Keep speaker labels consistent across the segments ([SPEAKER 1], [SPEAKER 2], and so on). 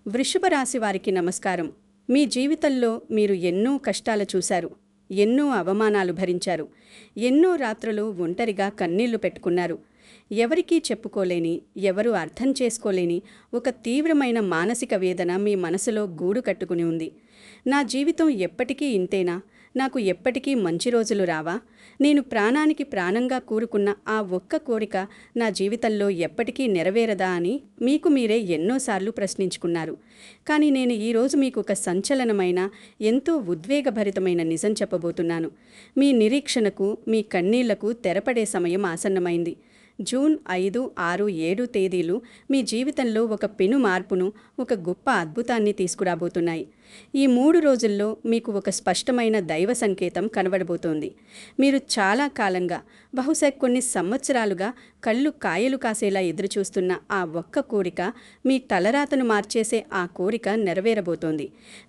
[SPEAKER 1] వృషభ రాశి వారికి నమస్కారం. మీ జీవితంలో మీరు ఎన్నో కష్టాలు చూశారు, ఎన్నో అవమానాలు భరించారు, ఎన్నో రాత్రులు ఒంటరిగా కన్నీళ్లు పెట్టుకున్నారు. ఎవరికీ చెప్పుకోలేని, ఎవరూ అర్థం చేసుకోలేని ఒక తీవ్రమైన మానసిక వేదన మీ మనసులో గూడు కట్టుకుని ఉంది. నా జీవితం ఎప్పటికీ ఇంతేనా? నాకు ఎప్పటికీ మంచి రోజులు రావా? నేను ప్రాణానికి ప్రాణంగా కూరుకున్న ఆ ఒక్క కోరిక నా జీవితంలో ఎప్పటికీ నెరవేరదా అని మీకు మీరే ఎన్నోసార్లు ప్రశ్నించుకున్నారు. కానీ నేను ఈరోజు మీకు ఒక సంచలనమైన, ఎంతో ఉద్వేగభరితమైన నిజం చెప్పబోతున్నాను. మీ నిరీక్షణకు, మీ కన్నీళ్లకు తెరపడే సమయం ఆసన్నమైంది. జూన్ 5, 6, 7 తేదీలు మీ జీవితంలో ఒక పెను మార్పును, ఒక గొప్ప అద్భుతాన్ని తీసుకురాబోతున్నాయి. ఈ 3 రోజుల్లో మీకు ఒక స్పష్టమైన దైవ సంకేతం కనబడబోతోంది. మీరు చాలా కాలంగా, బహుశా కొన్ని సంవత్సరాలుగా కళ్ళు కాయలు కాసేలా ఎదురుచూస్తున్న ఆ ఒక్క కోరిక, మీ తలరాతను మార్చేసే ఆ కోరిక నెరవేరబోతోంది.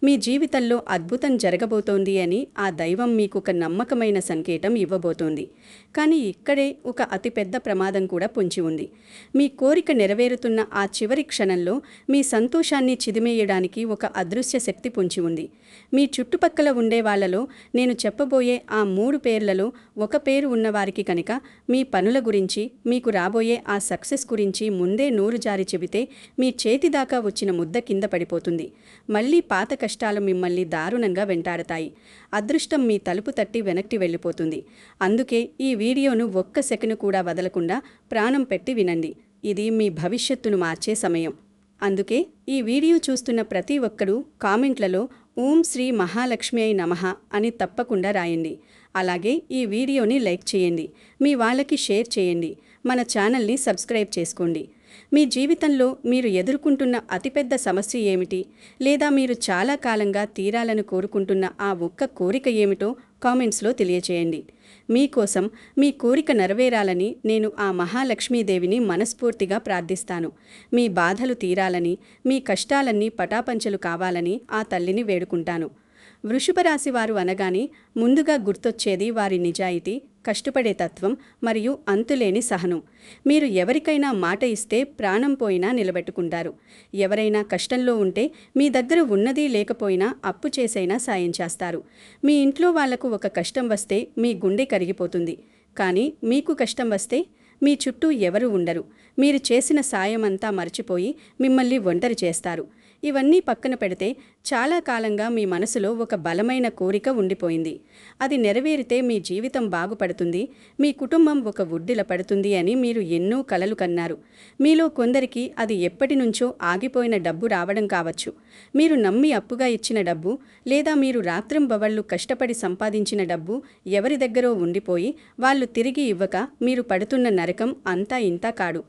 [SPEAKER 1] మీ జీవితంలో అద్భుతం జరగబోతోంది అని ఆ దైవం మీకు ఒక నమ్మకమైన సంకేతం ఇవ్వబోతోంది. కానీ ఇక్కడే ఒక అతిపెద్ద ప్రమాదం కూడా పొంచి ఉంది. మీ కోరిక నెరవేరుతున్న ఆ చివరి క్షణంలో మీ సంతోషాన్ని చిదిమేయడానికి ఒక అదృశ్య శక్తి పొంచి ఉంది. మీ చుట్టుపక్కల ఉండే వాళ్లలో నేను చెప్పబోయే ఆ 3 పేర్లలో ఒక పేరు ఉన్నవారికి కనుక మీ పనుల గురించి, మీకు రాబోయే ఆ సక్సెస్ గురించి ముందే నోరు జారి చెబితే మీ చేతి దాకా వచ్చిన ముద్ద కింద పడిపోతుంది. మళ్ళీ పాత కష్టాలు మిమ్మల్ని దారుణంగా వెంటాడతాయి. అదృష్టం మీ తలుపు తట్టి వెనక్కి వెళ్ళిపోతుంది. అందుకే ఈ వీడియోను ఒక్క సెకను కూడా వదలకుండా ప్రాణం పెట్టి వినండి. ఇది మీ భవిష్యత్తును మార్చే సమయం. అందుకే ఈ వీడియో చూస్తున్న ప్రతి ఒక్కరూ కామెంట్లలో ఓం శ్రీ మహాలక్ష్మి అయి నమః అని తప్పకుండా రాయండి. అలాగే ఈ వీడియోని లైక్ చేయండి, మీ వాళ్ళకి షేర్ చేయండి, మన ఛానల్ని సబ్స్క్రైబ్ చేసుకోండి. మీ జీవితంలో మీరు ఎదుర్కొంటున్న అతిపెద్ద సమస్య ఏమిటి, లేదా మీరు చాలా కాలంగా తీరాలని కోరుకుంటున్న ఆ ఒక్క కోరిక ఏమిటో కామెంట్స్లో తెలియచేయండి. మీకోసం మీ కోరిక నెరవేరాలని నేను ఆ మహాలక్ష్మీదేవిని మనస్ఫూర్తిగా ప్రార్థిస్తాను. మీ బాధలు తీరాలని, మీ కష్టాలన్నీ పటాపంచలు కావాలని ఆ తల్లిని వేడుకుంటాను. వృషభ రాశి వారు అనగానే ముందుగా గుర్తొచ్చేది వారి నిజాయితీ, కష్టపడే తత్వం మరియు అంతులేని సహనం. మీరు ఎవరికైనా మాట ఇస్తే ప్రాణం పోయినా నిలబెట్టుకుంటారు. ఎవరైనా కష్టంలో ఉంటే మీ దగ్గర ఉన్నది లేకపోయినా అప్పు చేసైనా సాయం చేస్తారు. మీ ఇంట్లో వాళ్లకు ఒక కష్టం వస్తే మీ గుండె కరిగిపోతుంది. కానీ మీకు కష్టం వస్తే మీ చుట్టూ ఎవరు ఉండరు. మీరు చేసిన సాయమంతా మర్చిపోయి మిమ్మల్ని ఒంటరి చేస్తారు. ఇవన్నీ పక్కన పెడితే చాలా కాలంగా మీ మనసులో ఒక బలమైన కోరిక ఉండిపోయింది. అది నెరవేరితే మీ జీవితం బాగుపడుతుంది, మీ కుటుంబం ఒక ఒడ్డిల పడుతుంది అని మీరు ఎన్నో కలలు కన్నారు. మీలో కొందరికి అది ఎప్పటి నుంచో ఆగిపోయిన డబ్బు రావడం కావచ్చు. మీరు నమ్మి అప్పుగా ఇచ్చిన డబ్బు, లేదా మీరు రాత్రింబవళ్లు కష్టపడి సంపాదించిన డబ్బు ఎవరి దగ్గరో ఉండిపోయి వాళ్ళు తిరిగి ఇవ్వక మీరు పడుతున్న నరకం అంతా ఇంతా కాడు.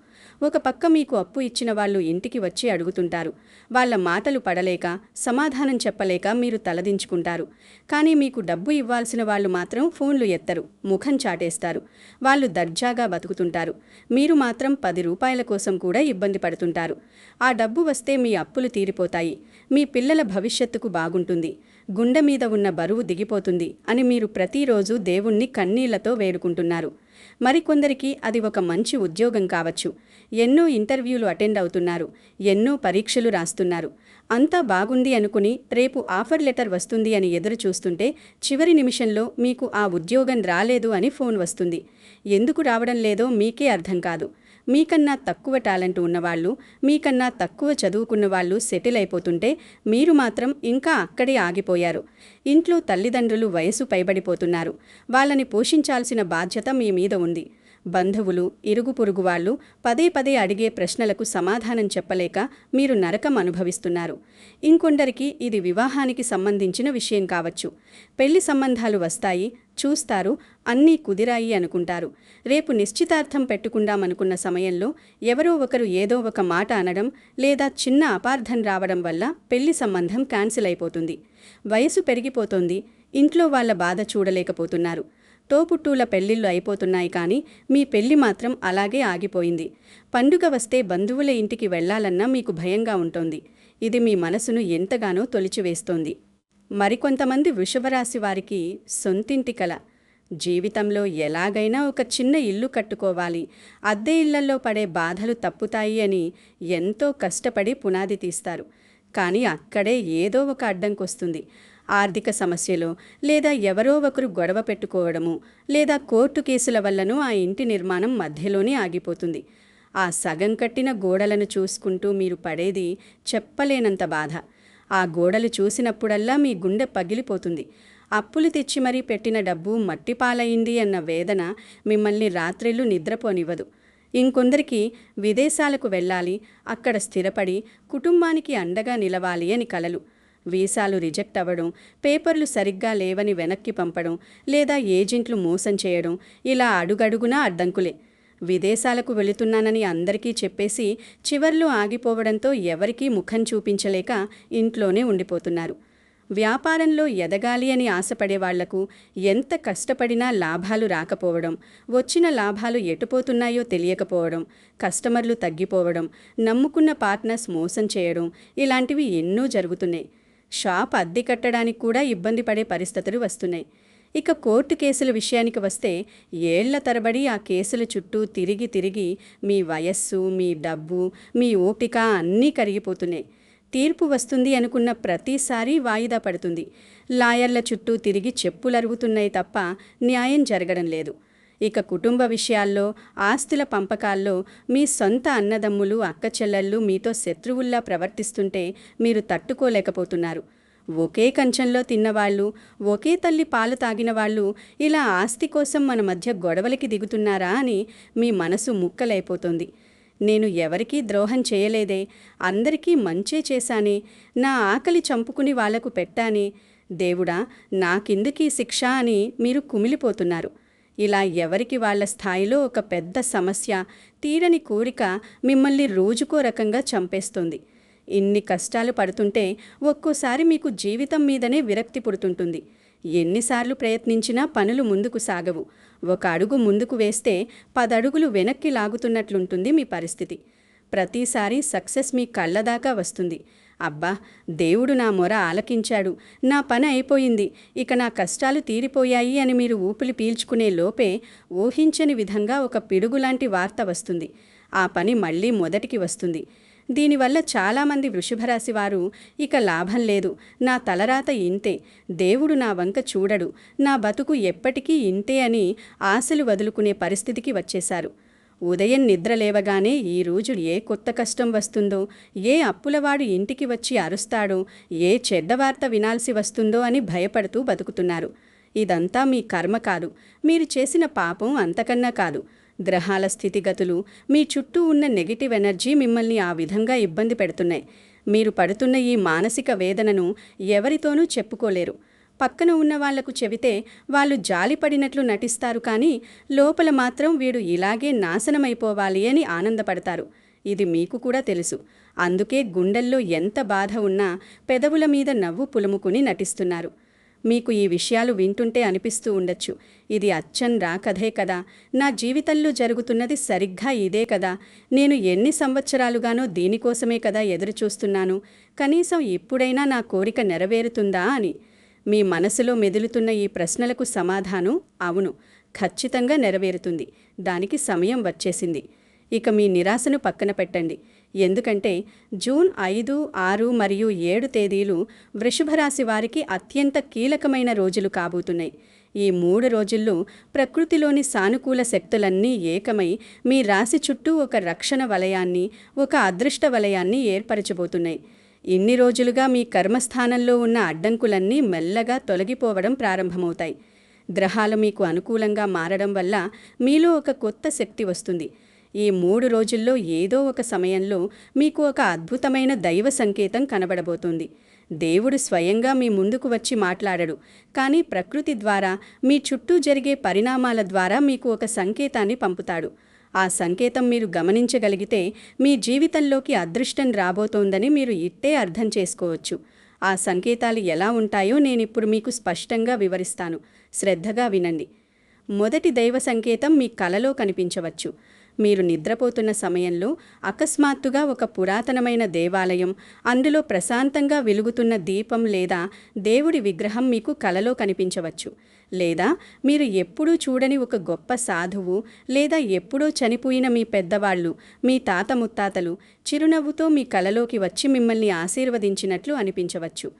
[SPEAKER 1] ఒక పక్క మీకు అప్పు ఇచ్చిన వాళ్ళు ఇంటికి వచ్చి అడుగుతుంటారు. వాళ్ళ మాటలు పడలేక, సమాధానం చెప్పలేక మీరు తలదించుకుంటారు. కానీ మీకు డబ్బు ఇవ్వాల్సిన వాళ్ళు మాత్రం ఫోన్లు ఎత్తరు, ముఖం చాటేస్తారు. వాళ్ళు దర్జాగా బతుకుతుంటారు. మీరు మాత్రం 10 రూపాయల కోసం కూడా ఇబ్బంది పడుతుంటారు. ఆ డబ్బు వస్తే మీ అప్పులు తీరిపోతాయి, మీ పిల్లల భవిష్యత్తుకు బాగుంటుంది, గుండె మీద ఉన్న బరువు దిగిపోతుంది అని మీరు ప్రతిరోజు దేవుణ్ణి కన్నీళ్లతో వేడుకుంటున్నారు. మరికొందరికి అది ఒక మంచి ఉద్యోగం కావచ్చు. ఎన్నో ఇంటర్వ్యూలు అటెండ్ అవుతున్నారు, ఎన్నో పరీక్షలు రాస్తున్నారు. అంతా బాగుంది అనుకుని రేపు ఆఫర్ లెటర్ వస్తుంది అని ఎదురు చూస్తుంటే చివరి నిమిషంలో మీకు ఆ ఉద్యోగం రాలేదు అని ఫోన్ వస్తుంది. ఎందుకు రావడం లేదో మీకే అర్థం కాదు. మీకన్నా తక్కువ టాలెంట్ ఉన్నవాళ్ళు, మీకన్నా తక్కువ చదువుకున్న వాళ్ళు సెటిల్ అయిపోతుంటే మీరు మాత్రం ఇంకా అక్కడే ఆగిపోయారు. ఇంట్లో తల్లిదండ్రులు వయసు పైబడిపోతున్నారు. వాళ్ళని పోషించాల్సిన బాధ్యత మీ మీద ఉంది. బంధువులు, ఇరుగు పొరుగు వాళ్ళు పదే పదే అడిగే ప్రశ్నలకు సమాధానం చెప్పలేక మీరు నరకం అనుభవిస్తున్నారు. ఇంకొందరికి ఇది వివాహానికి సంబంధించిన విషయం కావచ్చు. పెళ్లి సంబంధాలు వస్తాయి, చూస్తారు, అన్నీ కుదిరాయి అనుకుంటారు. రేపు నిశ్చితార్థం పెట్టుకుందామనుకున్న సమయంలో ఎవరో ఒకరు ఏదో ఒక మాట అనడం, లేదా చిన్న అపార్థం రావడం వల్ల పెళ్లి సంబంధం క్యాన్సిల్ అయిపోతుంది. వయసు పెరిగిపోతోంది, ఇంట్లో వాళ్ళ బాధ చూడలేకపోతున్నారు. తోపుట్టూల పెళ్లిళ్ళు అయిపోతున్నాయి, కానీ మీ పెళ్లి మాత్రం అలాగే ఆగిపోయింది. పండుగ వస్తే బంధువుల ఇంటికి వెళ్లాలన్నా మీకు భయంగా ఉంటోంది. ఇది మీ మనసును ఎంతగానో తొలిచివేస్తోంది. మరికొంతమంది వృషభరాశి వారికి సొంతింటి కల, జీవితంలో ఎలాగైనా ఒక చిన్న ఇల్లు కట్టుకోవాలి, అద్దె ఇళ్లలో పడే బాధలు తప్పుతాయి అని ఎంతో కష్టపడి పునాది తీస్తారు. కానీ అక్కడే ఏదో ఒక అడ్డంకొస్తుంది. ఆర్థిక సమస్యలో, లేదా ఎవరో ఒకరు గొడవ పెట్టుకోవడము, లేదా కోర్టు కేసుల వల్లనూ ఆ ఇంటి నిర్మాణం మధ్యలోనే ఆగిపోతుంది. ఆ సగం కట్టిన గోడలను చూసుకుంటూ మీరు పడేది చెప్పలేనంత బాధ. ఆ గోడలు చూసినప్పుడల్లా మీ గుండె పగిలిపోతుంది. అప్పులు తెచ్చి మరీ పెట్టిన డబ్బు మట్టిపాలయింది అన్న వేదన మిమ్మల్ని రాత్రిళ్ళు నిద్రపోనివ్వదు. ఇంకొందరికి విదేశాలకు వెళ్ళాలి, అక్కడ స్థిరపడి కుటుంబానికి అండగా నిలవాలి అని కలలు. వీసాలు రిజెక్ట్ అవ్వడం, పేపర్లు సరిగ్గా లేవని వెనక్కి పంపడం, లేదా ఏజెంట్లు మోసం చేయడం, ఇలా అడుగడుగునా అడ్డంకులే. విదేశాలకు వెళుతున్నానని అందరికీ చెప్పేసి చివర్లో ఆగిపోవడంతో ఎవరికీ ముఖం చూపించలేక ఇంట్లోనే ఉండిపోతున్నారు. వ్యాపారంలో ఎదగాలి అని ఆశపడేవాళ్లకు ఎంత కష్టపడినా లాభాలు రాకపోవడం, వచ్చిన లాభాలు ఎటుపోతున్నాయో తెలియకపోవడం, కస్టమర్లు తగ్గిపోవడం, నమ్ముకున్న పార్ట్నర్స్ మోసం చేయడం, ఇలాంటివి ఎన్నో జరుగుతున్నాయి. షాప్ అద్దె కట్టడానికి కూడా ఇబ్బంది పడే పరిస్థితులు వస్తున్నాయి. ఇక కోర్టు కేసుల విషయానికి వస్తే ఏళ్ల తరబడి ఆ కేసుల చుట్టూ తిరిగి తిరిగి మీ వయస్సు, మీ డబ్బు, మీ ఓపిక అన్నీ కరిగిపోతున్నాయి. తీర్పు వస్తుంది అనుకున్న ప్రతిసారి వాయిదా పడుతుంది. లాయర్ల చుట్టూ తిరిగి చెప్పులరుగుతున్నాయి తప్ప న్యాయం జరగడం లేదు. ఇక కుటుంబ విషయాల్లో, ఆస్తుల పంపకాల్లో మీ సొంత అన్నదమ్ములు, అక్కచెల్లెళ్ళు మీతో శత్రువుల్లా ప్రవర్తిస్తుంటే మీరు తట్టుకోలేకపోతున్నారు. ఒకే కంచంలో తిన్నవాళ్ళు, ఒకే తల్లి పాలు తాగిన వాళ్ళు ఇలా ఆస్తి కోసం మన మధ్య గొడవలకి దిగుతున్నారా అని మీ మనసు ముక్కలైపోతుంది. నేను ఎవరికీ ద్రోహం చేయలేదే, అందరికీ మంచే చేశానే, నా ఆకలి చంపుకుని వాళ్లకు పెట్టానే, దేవుడా నాకిందుకీ శిక్ష అని మీరు కుమిలిపోతున్నారు. ఇలా ఎవరికి వాళ్ల స్థాయిలో ఒక పెద్ద సమస్య, తీరని కోరిక మిమ్మల్ని రోజుకో రకంగా చంపేస్తుంది. ఇన్ని కష్టాలు పడుతుంటే ఒక్కోసారి మీకు జీవితం మీదనే విరక్తి పుడుతుంటుంది. ఎన్నిసార్లు ప్రయత్నించినా పనులు ముందుకు సాగవు. ఒక అడుగు ముందుకు వేస్తే 10 అడుగులు వెనక్కి లాగుతున్నట్లుంటుంది మీ పరిస్థితి. ప్రతిసారి సక్సెస్ మీ కళ్ళదాకా వస్తుంది. అబ్బా, దేవుడు నా మొర ఆలకించాడు, నా పని అయిపోయింది, ఇక నా కష్టాలు తీరిపోయాయి అని మీరు ఊపిరి పీల్చుకునే లోపే ఊహించని విధంగా ఒక పిడుగులాంటి వార్త వస్తుంది. ఆ పని మళ్ళీ మొదటికి వస్తుంది. దీనివల్ల చాలామంది వృషభరాశి వారు ఇక లాభం లేదు, నా తలరాత ఇంతే, దేవుడు నా వంక చూడడు, నా బతుకు ఎప్పటికీ ఇంతే అని ఆశలు వదులుకునే పరిస్థితికి వచ్చేశారు. ఉదయం నిద్ర లేవగానే ఈరోజు ఏ కొత్త కష్టం వస్తుందో, ఏ అప్పులవాడు ఇంటికి వచ్చి అరుస్తాడో, ఏ చెడ్డ వార్త వినాల్సి వస్తుందో అని భయపడుతూ బతుకుతున్నారు. ఇదంతా మీ కర్మ కాదు, మీరు చేసిన పాపం అంతకన్నా కాదు. గ్రహాల స్థితిగతులు, మీ చుట్టూ ఉన్న నెగిటివ్ ఎనర్జీ మిమ్మల్ని ఆ విధంగా ఇబ్బంది పెడుతున్నాయి. మీరు పడుతున్న ఈ మానసిక వేదనను ఎవరితోనూ చెప్పుకోలేరు. పక్కన ఉన్న వాళ్లకు చెబితే వాళ్ళు జాలిపడినట్లు నటిస్తారు, కానీ లోపల మాత్రం వీడు ఇలాగే నాశనమైపోవాలి అని ఆనందపడతారు. ఇది మీకు కూడా తెలుసు. అందుకే గుండెల్లో ఎంత బాధ ఉన్నా పెదవుల మీద నవ్వు పులుముకుని నటిస్తున్నారు. మీకు ఈ విషయాలు వింటుంటే అనిపిస్తూ ఉండొచ్చు, ఇది అచ్చం రా కథే కదా, నా జీవితంలో జరుగుతున్నది సరిగ్గా ఇదే కదా, నేను ఎన్ని సంవత్సరాలుగానో దీనికోసమే కదా ఎదురుచూస్తున్నాను, కనీసం ఇప్పుడైనా నా కోరిక నెరవేరుతుందా అని. మీ మనసులో మెదులుతున్న ఈ ప్రశ్నలకు సమాధానం అవును, ఖచ్చితంగా నెరవేరుతుంది. దానికి సమయం వచ్చేసింది. ఇక మీ నిరాశను పక్కన పెట్టండి. ఎందుకంటే జూన్ 5, 6 మరియు 7 తేదీలు వృషభరాశి వారికి అత్యంత కీలకమైన రోజులు కాబోతున్నాయి. ఈ 3 రోజుల్లో ప్రకృతిలోని సానుకూల శక్తులన్నీ ఏకమై మీ రాశి చుట్టూ ఒక రక్షణ వలయాన్ని, ఒక అదృష్ట వలయాన్ని ఏర్పరచబోతున్నాయి. ఇన్ని రోజులుగా మీ కర్మస్థానంలో ఉన్న అడ్డంకులన్నీ మెల్లగా తొలగిపోవడం ప్రారంభమవుతాయి. గ్రహాలు మీకు అనుకూలంగా మారడం వల్ల మీలో ఒక కొత్త శక్తి వస్తుంది. ఈ 3 రోజుల్లో ఏదో ఒక సమయంలో మీకు ఒక అద్భుతమైన దైవ సంకేతం కనబడబోతుంది. దేవుడు స్వయంగా మీ ముందుకు వచ్చి మాట్లాడడు, కానీ ప్రకృతి ద్వారా, మీ చుట్టూ జరిగే పరిణామాల ద్వారా మీకు ఒక సంకేతాన్ని పంపుతాడు. ఆ సంకేతం మీరు గమనించగలిగితే మీ జీవితంలోకి అదృష్టం రాబోతోందని మీరు ఇట్టే అర్థం చేసుకోవచ్చు. ఆ సంకేతాలు ఎలా ఉంటాయో నేనిప్పుడు మీకు స్పష్టంగా వివరిస్తాను. శ్రద్ధగా వినండి. మొదటి దైవ సంకేతం మీ కలలో కనిపించవచ్చు. మీరు నిద్రపోతున్న సమయంలో అకస్మాత్తుగా ఒక పురాతనమైన దేవాలయం, అందులో ప్రశాంతంగా వెలుగుతున్న దీపం లేదా దేవుడి విగ్రహం మీకు కలలో కనిపించవచ్చు. లేదా మీరు ఎప్పుడూ చూడని ఒక గొప్ప సాధువు, లేదా ఎప్పుడో చనిపోయిన మీ పెద్దవాళ్ళు, మీ తాత ముత్తాతలు చిరునవ్వుతో మీ కలలోకి వచ్చి మిమ్మల్ని ఆశీర్వదించినట్లు అనిపించవచ్చు.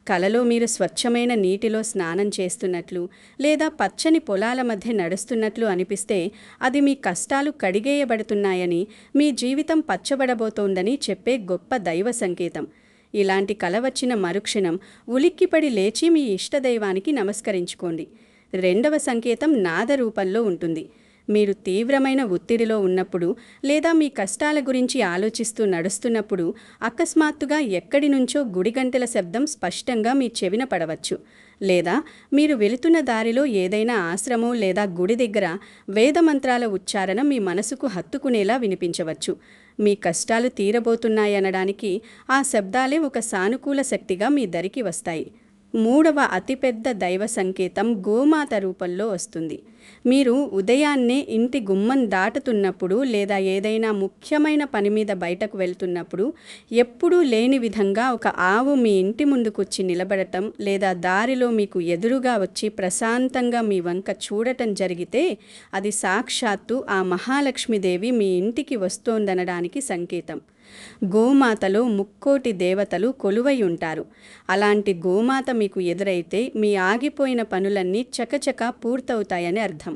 [SPEAKER 1] కలలో మీరు స్వచ్ఛమైన నీటిలో స్నానం చేస్తున్నట్లు, లేదా పచ్చని పొలాల మధ్య నడుస్తున్నట్లు అనిపిస్తే అది మీ కష్టాలు కడిగేయబడుతున్నాయని, మీ జీవితం పచ్చబడబోతోందని చెప్పే గొప్ప దైవ సంకేతం. ఇలాంటి కల వచ్చిన మరుక్షణం ఉలిక్కిపడి లేచి మీ ఇష్టదైవానికి నమస్కరించుకోండి. రెండవ సంకేతం నాద రూపంలో ఉంటుంది. మీరు తీవ్రమైన ఒత్తిడిలో ఉన్నప్పుడు, లేదా మీ కష్టాల గురించి ఆలోచిస్తూ నడుస్తున్నప్పుడు అకస్మాత్తుగా ఎక్కడి నుంచో గుడిగంటెల శబ్దం స్పష్టంగా మీ చెవిన పడవచ్చు. లేదా మీరు వెళుతున్న దారిలో ఏదైనా ఆశ్రమం లేదా గుడి దగ్గర వేదమంత్రాల ఉచ్చారణ మీ మనసుకు హత్తుకునేలా వినిపించవచ్చు. మీ కష్టాలు తీరబోతున్నాయనడానికి ఆ శబ్దాలే ఒక సానుకూల శక్తిగా మీ దరికి వస్తాయి. మూడవ అతిపెద్ద దైవ సంకేతం గోమాత రూపంలో వస్తుంది. మీరు ఉదయాన్నే ఇంటి గుమ్మం దాటుతున్నప్పుడు, లేదా ఏదైనా ముఖ్యమైన పని మీద బయటకు వెళ్తున్నప్పుడు ఎప్పుడూ లేని విధంగా ఒక ఆవు మీ ఇంటి ముందుకొచ్చి నిలబడటం, లేదా దారిలో మీకు ఎదురుగా వచ్చి ప్రశాంతంగా మీ వంక చూడటం జరిగితే అది సాక్షాత్తు ఆ మహాలక్ష్మీదేవి మీ ఇంటికి వస్తోందనడానికి సంకేతం. గోమాతలో ముక్కోటి దేవతలు కొలువై ఉంటారు. అలాంటి గోమాత మీకు ఎదురైతే మీ ఆగిపోయిన పనులన్నీ చకచకా పూర్తవుతాయని అర్థం.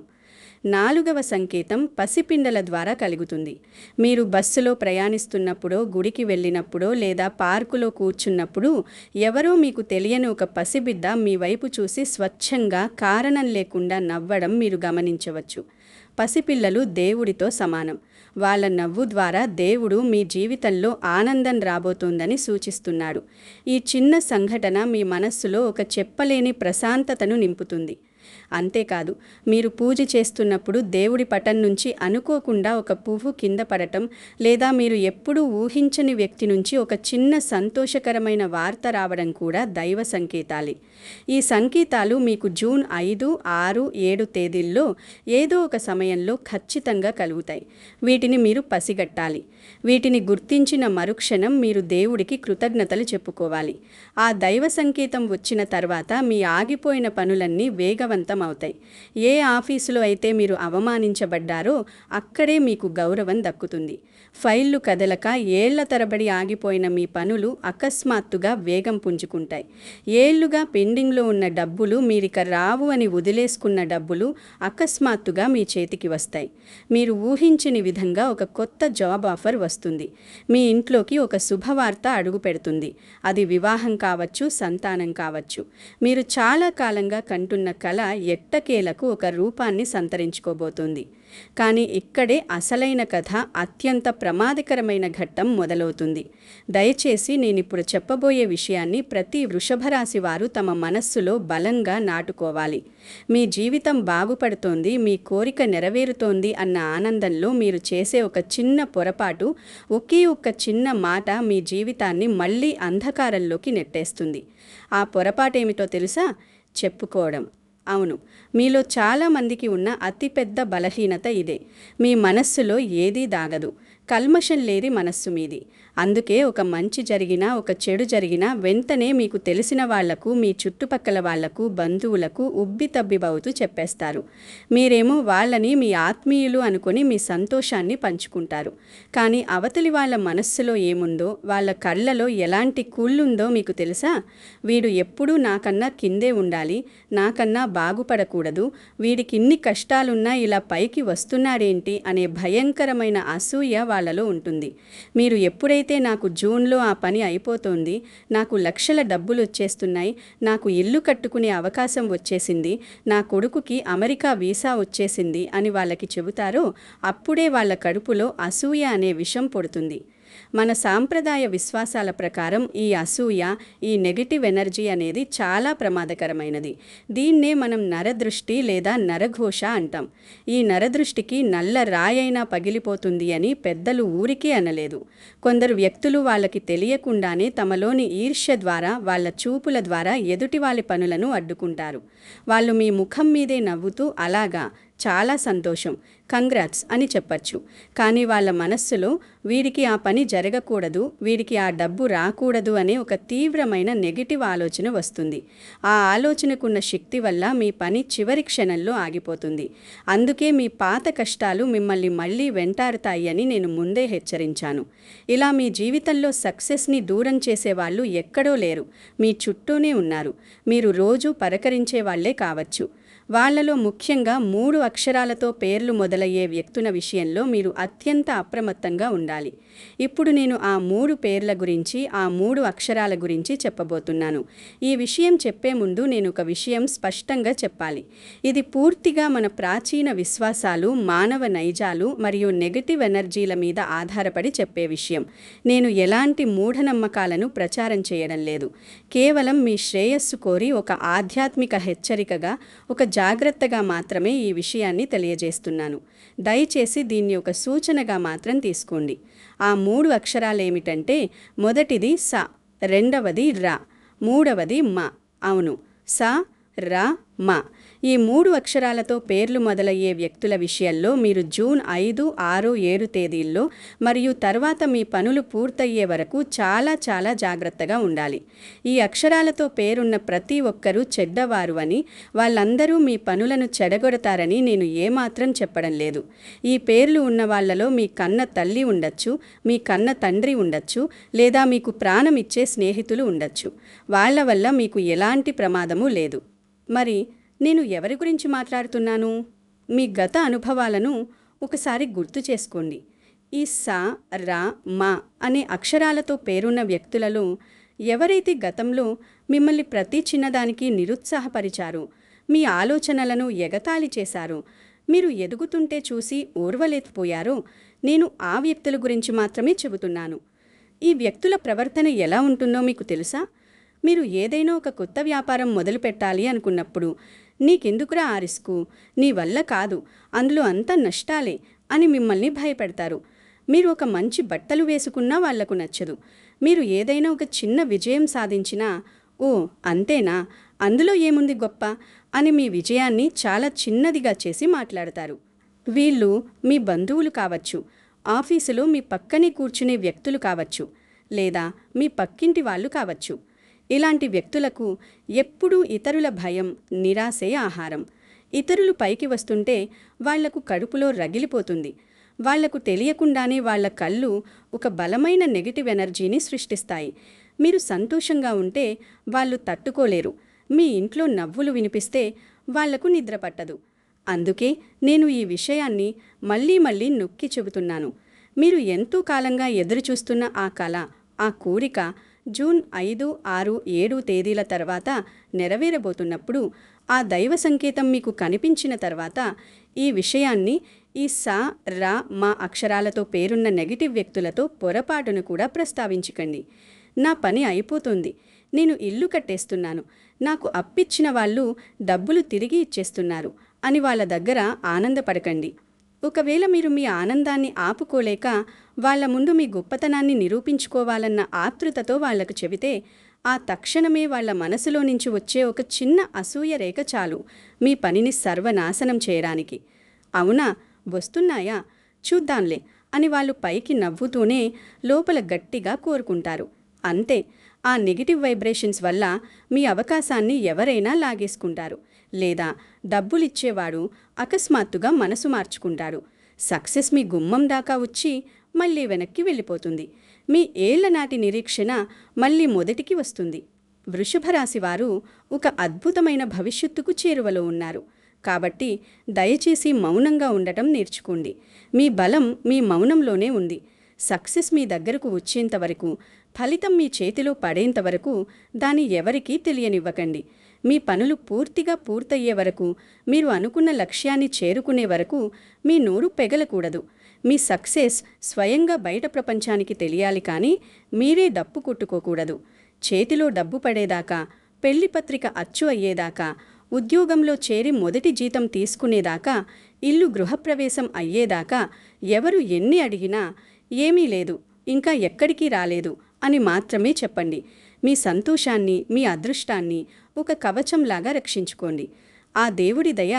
[SPEAKER 1] నాలుగవ సంకేతం పసిపిండల ద్వారా కలుగుతుంది. మీరు బస్సులో ప్రయాణిస్తున్నప్పుడో, గుడికి వెళ్ళినప్పుడో, లేదా పార్కులో కూర్చున్నప్పుడు ఎవరో మీకు తెలియని ఒక పసిబిడ్డ మీ వైపు చూసి స్వచ్ఛంగా కారణం లేకుండా నవ్వడం మీరు గమనించవచ్చు. పసిపిల్లలు దేవుడితో సమానం. వాళ్ళ నవ్వు ద్వారా దేవుడు మీ జీవితంలో ఆనందం రాబోతోందని సూచిస్తున్నాడు. ఈ చిన్న సంఘటన మీ మనస్సులో ఒక చెప్పలేని ప్రశాంతతను నింపుతుంది. అంతేకాదు, మీరు పూజ చేస్తున్నప్పుడు దేవుడి పటం నుంచి అనుకోకుండా ఒక పువ్వు కింద పడటం, లేదా మీరు ఎప్పుడూ ఊహించని వ్యక్తి నుంచి ఒక చిన్న సంతోషకరమైన వార్త రావడం కూడా దైవ సంకేతాలే. ఈ సంకేతాలు మీకు జూన్ 5, 6, 7 తేదీల్లో ఏదో ఒక సమయంలో ఖచ్చితంగా కలుగుతాయి. వీటిని మీరు పసిగట్టాలి. వీటిని గుర్తించిన మరుక్షణం మీరు దేవుడికి కృతజ్ఞతలు చెప్పుకోవాలి. ఆ దైవ సంకేతం వచ్చిన తర్వాత మీ ఆగిపోయిన పనులన్నీ వేగవంతం అవుతాయి. ఏ ఆఫీసులో అయితే మీరు అవమానించబడ్డారో అక్కడే మీకు గౌరవం దక్కుతుంది. ఫైళ్లు కదలక ఏళ్ల తరబడి ఆగిపోయిన మీ పనులు అకస్మాత్తుగా వేగం పుంజుకుంటాయి. ఏళ్లుగా పెండింగ్లో ఉన్న డబ్బులు, మీరిక రావు అని వదిలేసుకున్న డబ్బులు అకస్మాత్తుగా మీ చేతికి వస్తాయి. మీరు ఊహించని విధంగా ఒక కొత్త జాబ్ ఆఫర్ వస్తుంది. మీ ఇంట్లోకి ఒక శుభవార్త అడుగు పెడుతుంది. అది వివాహం కావచ్చు, సంతానం కావచ్చు. మీరు చాలా కాలంగా కంటున్న కల ఎట్టకేలకు ఒక రూపాన్ని సంతరించుకోబోతోంది. కానీ ఇక్కడే అసలైన కథ, అత్యంత ప్రమాదకరమైన ఘట్టం మొదలవుతుంది. దయచేసి నేనిప్పుడు చెప్పబోయే విషయాన్ని ప్రతి వృషభరాశి వారు తమ మనస్సులో బలంగా నాటుకోవాలి. మీ జీవితం బాగుపడుతోంది, మీ కోరిక నెరవేరుతోంది అన్న ఆనందంలో మీరు చేసే ఒక చిన్న పొరపాటు, ఒకే ఒక్క చిన్న మాట మీ జీవితాన్ని మళ్ళీ అంధకారంలోకి నెట్టేస్తుంది. ఆ పొరపాటేమిటో తెలుసా? చెప్పుకోవడం. అవును, మీలో చాలామందికి ఉన్న అతిపెద్ద బలహీనత ఇదే. మీ మనస్సులో ఏదీ దాగదు. కల్మషం లేని మనస్సు మీది. అందుకే ఒక మంచి జరిగినా, ఒక చెడు జరిగినా వెంటనే మీకు తెలిసిన వాళ్లకు, మీ చుట్టుపక్కల వాళ్లకు, బంధువులకు ఉబ్బితబ్బిబవుతూ చెప్పేస్తారు. మీరేమో వాళ్ళని మీ ఆత్మీయులు అనుకొని మీ సంతోషాన్ని పంచుకుంటారు. కానీ అవతలి వాళ్ళ మనస్సులో ఏముందో, వాళ్ళ కళ్ళలో ఎలాంటి కుళ్ళుందో మీకు తెలుసా? వీడు ఎప్పుడూ నాకన్నా కిందే ఉండాలి, నాకన్నా బాగుపడకూడదు, వీడికి ఇన్ని కష్టాలున్నా ఇలా పైకి వస్తున్నాడేంటి అనే భయంకరమైన అసూయ వాళ్ళలో ఉంటుంది. మీరు ఎప్పుడైతే నాకు జూన్లో ఆ పని అయిపోతోంది, నాకు లక్షల డబ్బులు వచ్చేస్తున్నాయి, నాకు ఇల్లు కట్టుకునే అవకాశం వచ్చేసింది, నా కొడుకుకి అమెరికా వీసా వచ్చేసింది అని వాళ్ళకి చెబుతారో అప్పుడే వాళ్ళ కడుపులో అసూయ అనే విషం పుడుతుంది. మన సాంప్రదాయ విశ్వాసాల ప్రకారం ఈ అసూయ, ఈ నెగటివ్ ఎనర్జీ అనేది చాలా ప్రమాదకరమైనది. దీన్నే మనం నరదృష్టి లేదా నరఘోష అంటాం. ఈ నరదృష్టికి నల్ల రాయైనా పగిలిపోతుంది అని పెద్దలు ఊరికే అనలేదు. కొందరు వ్యక్తులు వాళ్ళకి తెలియకుండానే తమలోని ఈర్ష్య ద్వారా, వాళ్ళ చూపుల ద్వారా ఎదుటి వాళ్ళ పనులను అడ్డుకుంటారు. వాళ్ళు మీ ముఖం మీదే నవ్వుతూ అలాగా చాలా సంతోషం, కంగ్రాట్స్ అని చెప్పచ్చు. కానీ వాళ్ళ మనస్సులో వీడికి ఆ పని జరగకూడదు, వీడికి ఆ డబ్బు రాకూడదు అనే ఒక తీవ్రమైన నెగటివ్ ఆలోచన వస్తుంది. ఆ ఆలోచనకున్న శక్తి వల్ల మీ పని చివరి క్షణంలో ఆగిపోతుంది. అందుకే మీ పాత కష్టాలు మిమ్మల్ని మళ్ళీ వెంటారుతాయి అని నేను ముందే హెచ్చరించాను. ఇలా మీ జీవితంలో సక్సెస్ని దూరం చేసేవాళ్ళు ఎక్కడో లేరు, మీ చుట్టూనే ఉన్నారు. మీరు రోజూ పలకరించే వాళ్లే కావచ్చు. వాళ్లలో ముఖ్యంగా 3 అక్షరాలతో పేర్లు మొదలయ్యే వ్యక్తుల విషయంలో మీరు అత్యంత అప్రమత్తంగా ఉండాలి. ఇప్పుడు నేను ఆ 3 పేర్ల గురించి, ఆ 3 అక్షరాల గురించి చెప్పబోతున్నాను. ఈ విషయం చెప్పే ముందు నేను ఒక విషయం స్పష్టంగా చెప్పాలి. ఇది పూర్తిగా మన ప్రాచీన విశ్వాసాలు, మానవ నైజాలు మరియు నెగటివ్ ఎనర్జీల మీద ఆధారపడి చెప్పే విషయం. నేను ఎలాంటి మూఢనమ్మకాలను ప్రచారం చేయడం లేదు. కేవలం మీ శ్రేయస్సు కోరి ఒక ఆధ్యాత్మిక హెచ్చరికగా, ఒక జాగ్రత్తగా మాత్రమే ఈ విషయాన్ని తెలియజేస్తున్నాను. దయచేసి దీన్ని ఒక సూచనగా మాత్రం తీసుకోండి. ఆ 3 అక్షరాలేమిటంటే, మొదటిది స, రెండవది ర, మూడవది మ. అవును, స, ర, మ. ఈ 3 అక్షరాలతో పేర్లు మొదలయ్యే వ్యక్తుల విషయంలో మీరు జూన్ 5, 6, 7 తేదీల్లో మరియు తర్వాత మీ పనులు పూర్తయ్యే వరకు చాలా జాగ్రత్తగా ఉండాలి. ఈ అక్షరాలతో పేరున్న ప్రతి ఒక్కరూ చెడ్డవారు అని, వాళ్ళందరూ మీ పనులను చెడగొడతారని నేను ఏమాత్రం చెప్పడం లేదు. ఈ పేర్లు ఉన్న వాళ్లలో మీ కన్న తల్లి ఉండొచ్చు, మీ కన్న తండ్రి ఉండొచ్చు, లేదా మీకు ప్రాణం ఇచ్చే స్నేహితులు ఉండొచ్చు. వాళ్ల వల్ల మీకు ఎలాంటి ప్రమాదమూ లేదు. మరి నేను ఎవరి గురించి మాట్లాడుతున్నాను? మీ గత అనుభవాలను ఒకసారి గుర్తు చేసుకోండి. ఈ స, ర, మ అనే అక్షరాలతో పేరున్న వ్యక్తులలో ఎవరైతే గతంలో మిమ్మల్ని ప్రతి చిన్నదానికి నిరుత్సాహపరిచారో, మీ ఆలోచనలను ఎగతాళి చేశారో, మీరు ఎదుగుతుంటే చూసి ఓర్వలేకపోయారో, నేను ఆ వ్యక్తుల గురించి మాత్రమే చెబుతున్నాను. ఈ వ్యక్తుల ప్రవర్తన ఎలా ఉంటుందో మీకు తెలుసా? మీరు ఏదైనా ఒక కొత్త వ్యాపారం మొదలు పెట్టాలి అనుకున్నప్పుడు, నీకెందుకురా ఆ రిస్కు, నీ వల్ల కాదు, అందులో అంతా నష్టాలే అని మిమ్మల్ని భయపెడతారు. మీరు ఒక మంచి బట్టలు వేసుకున్నా వాళ్లకు నచ్చదు. మీరు ఏదైనా ఒక చిన్న విజయం సాధించినా, ఓ అంతేనా, అందులో ఏముంది గొప్ప అని మీ విజయాన్ని చాలా చిన్నదిగా చేసి మాట్లాడతారు. వీళ్ళు మీ బంధువులు కావచ్చు, ఆఫీసులో మీ పక్కనే కూర్చునే వ్యక్తులు కావచ్చు, లేదా మీ పక్కింటి వాళ్ళు కావచ్చు. ఇలాంటి వ్యక్తులకు ఎప్పుడూ ఇతరుల భయం, నిరాశే ఆహారం. ఇతరులు పైకి వస్తుంటే వాళ్లకు కడుపులో రగిలిపోతుంది. వాళ్లకు తెలియకుండానే వాళ్ల కళ్ళు ఒక బలమైన నెగటివ్ ఎనర్జీని సృష్టిస్తాయి. మీరు సంతోషంగా ఉంటే వాళ్ళు తట్టుకోలేరు. మీ ఇంట్లో నవ్వులు వినిపిస్తే వాళ్లకు నిద్ర పట్టదు. అందుకే నేను ఈ విషయాన్ని మళ్ళీ నొక్కి చెబుతున్నాను. మీరు ఎంతో కాలంగా ఎదురుచూస్తున్న ఆ కల, ఆ కోరిక జూన్ 5, 6, 7 తేదీల తర్వాత నెరవేరబోతున్నప్పుడు, ఆ దైవ సంకేతం మీకు కనిపించిన తర్వాత ఈ విషయాన్ని ఈ స, ర, మ అక్షరాలతో పేరున్న నెగటివ్ వ్యక్తులతో పొరపాటును కూడా ప్రస్తావించకండి. నా పని అయిపోతుంది, నేను ఇల్లు కట్టేస్తున్నాను, నాకు అప్పిచ్చిన వాళ్ళు డబ్బులు తిరిగి ఇచ్చేస్తున్నారు అని వాళ్ళ దగ్గర ఆనందపడకండి. ఒకవేళ మీరు మీ ఆనందాన్ని ఆపుకోలేక వాళ్ల ముందు మీ గొప్పతనాన్ని నిరూపించుకోవాలన్న ఆతృతతో వాళ్లకు చెబితే, ఆ తక్షణమే వాళ్ల మనసులో నుంచి వచ్చే ఒక చిన్న అసూయ రేఖ చాలు మీ పనిని సర్వనాశనం చేయడానికి. అవునా, వస్తున్నాయా, చూద్దాంలే అని వాళ్ళు పైకి నవ్వుతూనే లోపల గట్టిగా కోరుకుంటారు. అంతే, ఆ నెగిటివ్ వైబ్రేషన్స్ వల్ల మీ అవకాశాన్ని ఎవరైనా లాగేసుకుంటారు, లేదా డబ్బులిచ్చేవాడు అకస్మాత్తుగా మనసు మార్చుకుంటాడు. సక్సెస్ మీ గుమ్మం దాకా వచ్చి మళ్ళీ వెనక్కి వెళ్ళిపోతుంది. మీ ఏళ్లనాటి నిరీక్షణ మళ్ళీ మొదటికి వస్తుంది. వృషభ రాశి వారు ఒక అద్భుతమైన భవిష్యత్తుకు చేరువలో ఉన్నారు. కాబట్టి దయచేసి మౌనంగా ఉండటం నేర్చుకోండి. మీ బలం మీ మౌనంలోనే ఉంది. సక్సెస్ మీ దగ్గరకు వచ్చేంతవరకు, ఫలితం మీ చేతిలో పడేంతవరకు దాన్ని ఎవరికీ తెలియనివ్వకండి. మీ పనులు పూర్తిగా పూర్తయ్యే వరకు, మీరు అనుకున్న లక్ష్యాన్ని చేరుకునే వరకు మీ నోరు పెగలకూడదు. మీ సక్సెస్ స్వయంగా బయట ప్రపంచానికి తెలియాలి, కానీ మీరే డప్పు కొట్టుకోకూడదు. చేతిలో డబ్బు పడేదాకా, పెళ్లిపత్రిక అచ్చు అయ్యేదాకా, ఉద్యోగంలో చేరి మొదటి జీతం తీసుకునేదాకా, ఇల్లు గృహప్రవేశం అయ్యేదాకా ఎవరు ఎన్ని అడిగినా ఏమీ లేదు, ఇంకా ఎక్కడికి రాలేదు అని మాత్రమే చెప్పండి. మీ సంతోషాన్ని, మీ అదృష్టాన్ని ఒక కవచంలాగా రక్షించుకోండి. ఆ దేవుడి దయ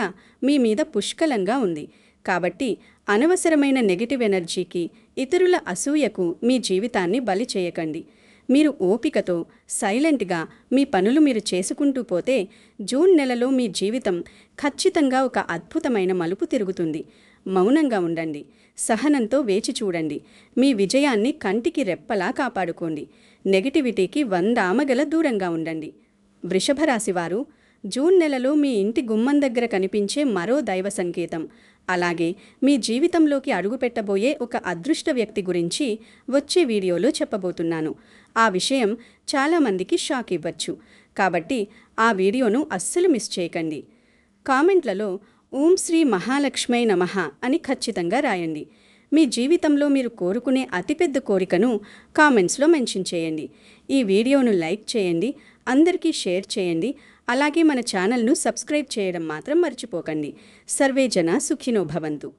[SPEAKER 1] మీ మీద పుష్కలంగా ఉంది. కాబట్టి అనవసరమైన నెగటివ్ ఎనర్జీకి, ఇతరుల అసూయకు మీ జీవితాన్ని బలి చేయకండి. మీరు ఓపికతో, సైలెంట్గా మీ పనులు మీరు చేసుకుంటూ పోతే జూన్ నెలలో మీ జీవితం ఖచ్చితంగా ఒక అద్భుతమైన మలుపు తిరుగుతుంది. మౌనంగా ఉండండి. సహనంతో వేచి చూడండి. మీ విజయాన్ని కంటికి రెప్పలా కాపాడుకోండి. నెగటివిటీకి 100 ఆమగల దూరంగా ఉండండి. వృషభ రాశివారు, జూన్ నెలలో మీ ఇంటి గుమ్మం దగ్గర కనిపించే మరో దైవ సంకేతం, అలాగే మీ జీవితంలోకి అడుగుపెట్టబోయే ఒక అదృష్ట వ్యక్తి గురించి వచ్చే వీడియోలో చెప్పబోతున్నాను. ఆ విషయం చాలామందికి షాక్ ఇవ్వచ్చు. కాబట్టి ఆ వీడియోను అస్సలు మిస్ చేయకండి. కామెంట్లలో ఓం శ్రీ మహాలక్ష్మై నమః అని ఖచ్చితంగా రాయండి. మీ జీవితంలో మీరు కోరుకునే అతిపెద్ద కోరికను కామెంట్స్లో మెన్షన్ చేయండి. ఈ వీడియోను లైక్ చేయండి, అందరికీ షేర్ చేయండి. అలాగే మన ఛానల్ను సబ్స్క్రైబ్ చేయడం మాత్రం మర్చిపోకండి. సర్వే జన సుఖినో భవంతు.